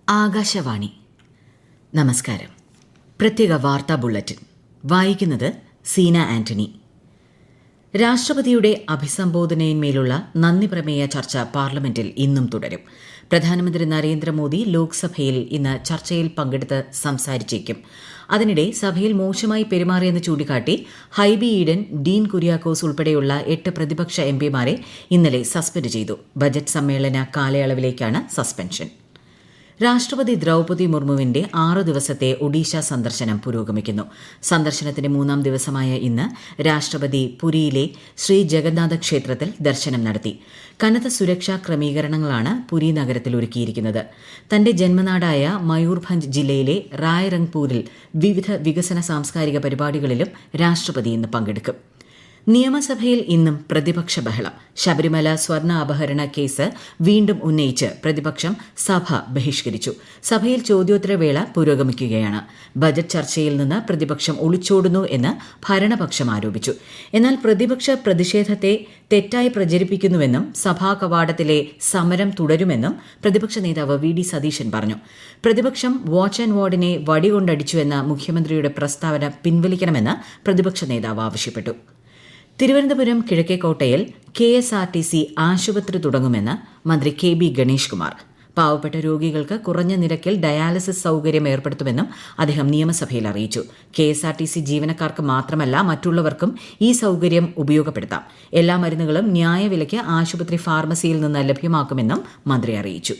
ആകാശവാണി. നമസ്കാരം. പ്രത്യേക വാർത്താ ബുള്ളറ്റിൻ വായിക്കുന്നത് സീന ആന്റണി. രാഷ്ട്രപതിയുടെ അഭിസംബോധനയിന്മേലുള്ള നന്ദി പ്രമേയ ചർച്ച പാർലമെന്റിൽ ഇന്നും തുടരും. പ്രധാനമന്ത്രി നരേന്ദ്രമോദി ലോക്സഭയിൽ ഇന്ന് ചർച്ചയിൽ പങ്കെടുത്ത് സംസാരിച്ചേക്കും. അതിനിടെ സഭയിൽ മോശമായി പെരുമാറിയെന്ന് ചൂണ്ടിക്കാട്ടി ഹൈബി ഈഡൻ, ഡീൻ കുര്യാക്കോസ് ഉൾപ്പെടെയുള്ള 8 പ്രതിപക്ഷ എംപിമാരെ ഇന്നലെ സസ്പെൻഡ് ചെയ്തു. ബജറ്റ് സമ്മേളന കാലയളവിലേക്കാണ് സസ്പെൻഷൻ. രാഷ്ട്രപതി ദ്രൌപദി മുർമുവിന്റെ 6 ദിവസത്തെ ഒഡീഷ സന്ദർശനം പുരോഗമിക്കുന്നു. സന്ദർശനത്തിന്റെ 3-ാം ദിവസമായ ഇന്ന് രാഷ്ട്രപതി പുരിയിലെ ശ്രീ ജഗന്നാഥ ക്ഷേത്രത്തിൽ ദർശനം നടത്തി. കനത്ത സുരക്ഷാ ക്രമീകരണങ്ങളാണ് പുരി നഗരത്തിൽ ഒരുക്കിയിരിക്കുന്നത്. തന്റെ ജന്മനാടായ മയൂർഭഞ്ച് ജില്ലയിലെ റായ്റംഗ്പൂരിൽ വിവിധ വികസന സാംസ്കാരിക പരിപാടികളിലും രാഷ്ട്രപതി ഇന്ന് പങ്കെടുക്കും. നിയമസഭയിൽ ഇന്നും പ്രതിപക്ഷ ബഹളം. ശബരിമല സ്വർണ്ണ അപഹരണ കേസ് വീണ്ടും ഉന്നയിച്ച് പ്രതിപക്ഷം സഭ ബഹിഷ്കരിച്ചു. സഭയിൽ ചോദ്യോത്തരവേള പുരോഗമിക്കുകയാണ്. ബജറ്റ് ചർച്ചയിൽ നിന്ന് പ്രതിപക്ഷം ഒളിച്ചോടുന്നു എന്ന് ഭരണപക്ഷം ആരോപിച്ചു. എന്നാൽ പ്രതിപക്ഷ പ്രതിഷേധത്തെ തെറ്റായി പ്രചരിപ്പിക്കുന്നുവെന്നും സഭാ കവാടത്തിലെ സമരം തുടരുമെന്നും പ്രതിപക്ഷ നേതാവ് വി.ഡി. സതീശൻ പറഞ്ഞു. പ്രതിപക്ഷം വാച്ച് ആൻഡ് വാർഡിനെ വടികൊണ്ടടിച്ചുവെന്ന മുഖ്യമന്ത്രിയുടെ പ്രസ്താവന പിൻവലിക്കണമെന്ന് പ്രതിപക്ഷ നേതാവ് ആവശ്യപ്പെട്ടു. തിരുവനന്തപുരം കിഴക്കേക്കോട്ടയിൽ KSRTC ആശുപത്രി തുടങ്ങുമെന്ന് മന്ത്രി കെ.ബി. ഗണേഷ് കുമാർ. പാവപ്പെട്ട രോഗികൾക്ക് കുറഞ്ഞ നിരക്കിൽ ഡയാലിസിസ് സൌകര്യം ഏർപ്പെടുത്തുമെന്നും അദ്ദേഹം നിയമസഭയിൽ അറിയിച്ചു. KSRTC ജീവനക്കാർക്ക് മാത്രമല്ല മറ്റുള്ളവർക്കും ഈ സൌകര്യം ഉപയോഗപ്പെടുത്താം. എല്ലാ മരുന്നുകളും ന്യായവിലയ്ക്ക് ആശുപത്രി ഫാർമസിയിൽ നിന്ന് ലഭ്യമാക്കുമെന്നും മന്ത്രി അറിയിച്ചു.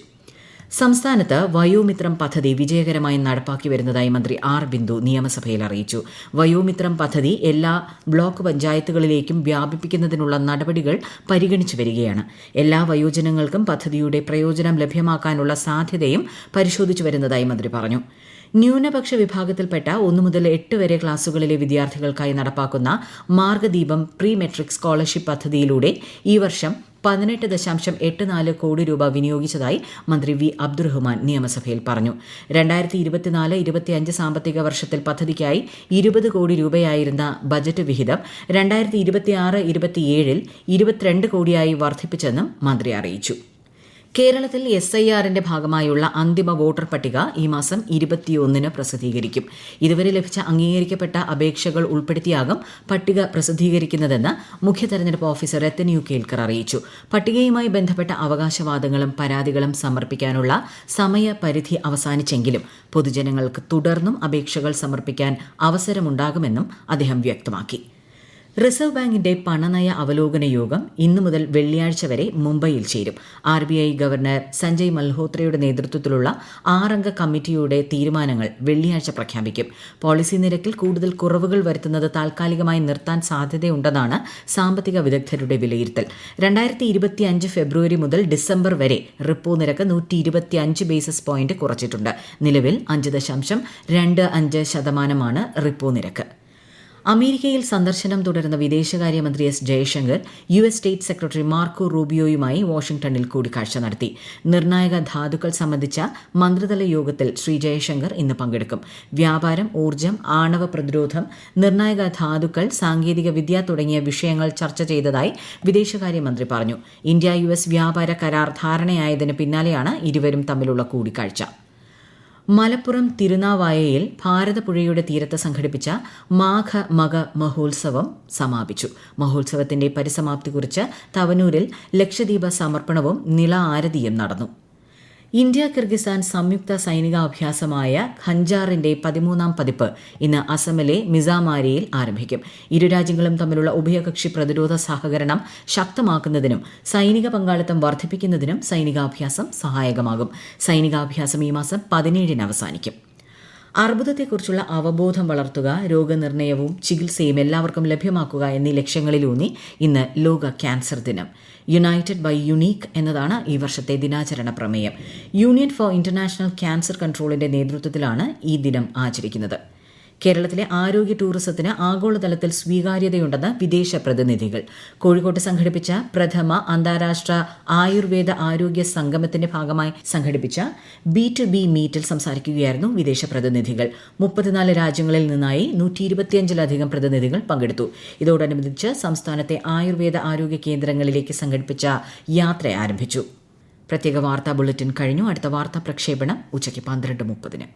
സംസ്ഥാനത്ത് വയോമിത്രം പദ്ധതി വിജയകരമായി നടപ്പാക്കി വരുന്നതായി മന്ത്രി ആർ ബിന്ദു നിയമസഭയിൽ അറിയിച്ചു. വയോമിത്രം പദ്ധതി എല്ലാ ബ്ലോക്ക് പഞ്ചായത്തുകളിലേക്കും വ്യാപിപ്പിക്കുന്നതിനുള്ള നടപടികൾ പരിഗണിച്ചു വരികയാണ്. എല്ലാ വയോജനങ്ങൾക്കും പദ്ധതിയുടെ പ്രയോജനം ലഭ്യമാക്കാനുള്ള സാധ്യതയും പരിശോധിച്ചു വരുന്നതായി മന്ത്രി പറഞ്ഞു. ന്യൂനപക്ഷ വിഭാഗത്തിൽപ്പെട്ട 1 മുതൽ 8 വരെ ക്ലാസുകളിലെ വിദ്യാർത്ഥികൾക്കായി നടപ്പാക്കുന്ന മാർഗദീപം പ്രീ മെട്രിക് സ്കോളർഷിപ്പ് പദ്ധതിയിലൂടെ ഈ വർഷം 18.84 കോടി രൂപ വിനിയോഗിച്ചതായി മന്ത്രി വി. അബ്ദുറഹ്മാൻ നിയമസഭയിൽ പറഞ്ഞു. 2024-25 സാമ്പത്തിക വർഷത്തിൽ പദ്ധതിക്കായി 20 കോടി രൂപയായിരുന്ന ബജറ്റ് വിഹിതം 2026-27 22 കോടിയായി വർദ്ധിപ്പിച്ചെന്നും മന്ത്രി അറിയിച്ചു. കേരളത്തിൽ SIRന്റെ ഭാഗമായുള്ള അന്തിമ വോട്ടർ പട്ടിക ഈ മാസം 21-ന് പ്രസിദ്ധീകരിക്കും. ഇതുവരെ ലഭിച്ച അംഗീകരിക്കപ്പെട്ട അപേക്ഷകൾ ഉൾപ്പെടുത്തിയാകും പട്ടിക പ്രസിദ്ധീകരിക്കുന്നതെന്ന് മുഖ്യ തെരഞ്ഞെടുപ്പ് ഓഫീസർ രത്തൻ യു കേൽക്കർ അറിയിച്ചു. പട്ടികയുമായി ബന്ധപ്പെട്ട അവകാശവാദങ്ങളും പരാതികളും സമർപ്പിക്കാനുള്ള സമയപരിധി അവസാനിച്ചെങ്കിലും പൊതുജനങ്ങൾക്ക് തുടർന്നും അപേക്ഷകൾ സമർപ്പിക്കാൻ അവസരമുണ്ടാകുമെന്നും അദ്ദേഹം വ്യക്തമാക്കി. റിസർവ് ബാങ്കിന്റെ പണനയ അവലോകന യോഗം ഇന്നു മുതൽ വെള്ളിയാഴ്ച വരെ മുംബൈയിൽ ചേരും. RBI ഗവർണർ സഞ്ജയ് മൽഹോത്രയുടെ നേതൃത്വത്തിലുള്ള 6-അംഗ കമ്മിറ്റിയുടെ തീരുമാനങ്ങൾ വെള്ളിയാഴ്ച പ്രഖ്യാപിക്കും. പോളിസി നിരക്കിൽ കൂടുതൽ കുറവുകൾ വരുത്തുന്നത് താൽക്കാലികമായി നിർത്താൻ സാധ്യതയുണ്ടെന്നാണ് സാമ്പത്തിക വിദഗ്ധരുടെ വിലയിരുത്തൽ. 2025 ഫെബ്രുവരി മുതൽ ഡിസംബർ വരെ റിപ്പോ നിരക്ക് 125 ബേസിസ് പോയിന്റ് കുറച്ചിട്ടുണ്ട്. നിലവിൽ 5.25% റിപ്പോ നിരക്ക്. അമേരിക്കയിൽ സന്ദർശനം തുടരുന്ന വിദേശകാര്യമന്ത്രി S Jaishankar US state secretary Marco റൂബിയോയുമായി വാഷിംഗ്ടണിൽ കൂടിക്കാഴ്ച നടത്തി. നിർണായക ധാതുക്കൾ സംബന്ധിച്ച മന്ത്രിതല യോഗത്തിൽ ശ്രീ ജയശങ്കർ ഇന്ന് പങ്കെടുക്കും. വ്യാപാരം, ഊർജ്ജം, ആണവ പ്രതിരോധം, നിർണായക ധാതുക്കൾ, സാങ്കേതിക വിദ്യ തുടങ്ങിയ വിഷയങ്ങൾ ചർച്ച ചെയ്തതായി വിദേശകാര്യമന്ത്രി പറഞ്ഞു. ഇന്ത്യ-US വ്യാപാര കരാർ ധാരണയായതിന് പിന്നാലെയാണ് ഇരുവരും തമ്മിലുള്ള കൂടിക്കാഴ്ച. മലപ്പുറം തിരുനാവായയിൽ ഭാരതപ്പുഴയുടെ തീരത്ത് സംഘടിപ്പിച്ച മാഘ മക മഹോത്സവം സമാപിച്ചു. മഹോത്സവത്തിന്റെ പരിസമാപ്തി കുറിച്ച് തവനൂരിൽ ലക്ഷദീപ സമർപ്പണവും നിള ആരതിയും നടന്നു. ഇന്ത്യ കിർഗിസ്ഥാൻ സംയുക്ത സൈനികാഭ്യാസമായ ഖഞ്ചാറിന്റെ 13-ാം പതിപ്പ് ഇന്ന് അസമിലെ മിസാമാരിയിൽ ആരംഭിക്കും. ഇരു രാജ്യങ്ങളും തമ്മിലുള്ള ഉഭയകക്ഷി പ്രതിരോധ സഹകരണം ശക്തമാക്കുന്നതിനും സൈനിക പങ്കാളിത്തം വർദ്ധിപ്പിക്കുന്നതിനും സൈനികാഭ്യാസം സഹായകമാകും. സൈനികാഭ്യാസം ഈ മാസം 17-ന് അവസാനിക്കും. അർബുദത്തെക്കുറിച്ചുള്ള അവബോധം വളർത്തുക, രോഗനിർണയവും ചികിത്സയും എല്ലാവർക്കും ലഭ്യമാക്കുക എന്നീ ലക്ഷ്യങ്ങളിലൂന്നി ഇന്ന് ലോക ക്യാൻസർ ദിനം. യുണൈറ്റഡ് ബൈ യുണീക്ക് എന്നതാണ് ഈ വർഷത്തെ ദിനാചരണ പ്രമേയം. യൂണിയൻ ഫോർ ഇന്റർനാഷണൽ ക്യാൻസർ കൺട്രോളിന്റെ നേതൃത്വത്തിലാണ് ഈ ദിനം ആചരിക്കുന്നത്. കേരളത്തിലെ ആരോഗ്യ ടൂറിസത്തിന് ആഗോളതലത്തിൽ സ്വീകാര്യതയുണ്ടെന്ന് വിദേശ പ്രതിനിധികൾ. കോഴിക്കോട്ട് സംഘടിപ്പിച്ച പ്രഥമ അന്താരാഷ്ട്ര ആയുർവേദ ആരോഗ്യ സംഗമത്തിന്റെ ഭാഗമായി സംഘടിപ്പിച്ച B2B മീറ്റിൽ സംസാരിക്കുകയായിരുന്നു വിദേശ പ്രതിനിധികൾ. 34 രാജ്യങ്ങളിൽ നിന്നായി 125-ലധികം പ്രതിനിധികൾ പങ്കെടുത്തു. ഇതോടനുബന്ധിച്ച് സംസ്ഥാനത്തെ ആയുർവേദ ആരോഗ്യ കേന്ദ്രങ്ങളിലേക്ക് സംഘടിപ്പിച്ച യാത്ര ആരംഭിച്ചു. പ്രത്യേക വാർത്താ ബുള്ളറ്റിൻ കഴിഞ്ഞു. അടുത്ത വാർത്താ പ്രക്ഷേപണം ഉച്ചയ്ക്ക് 12:30.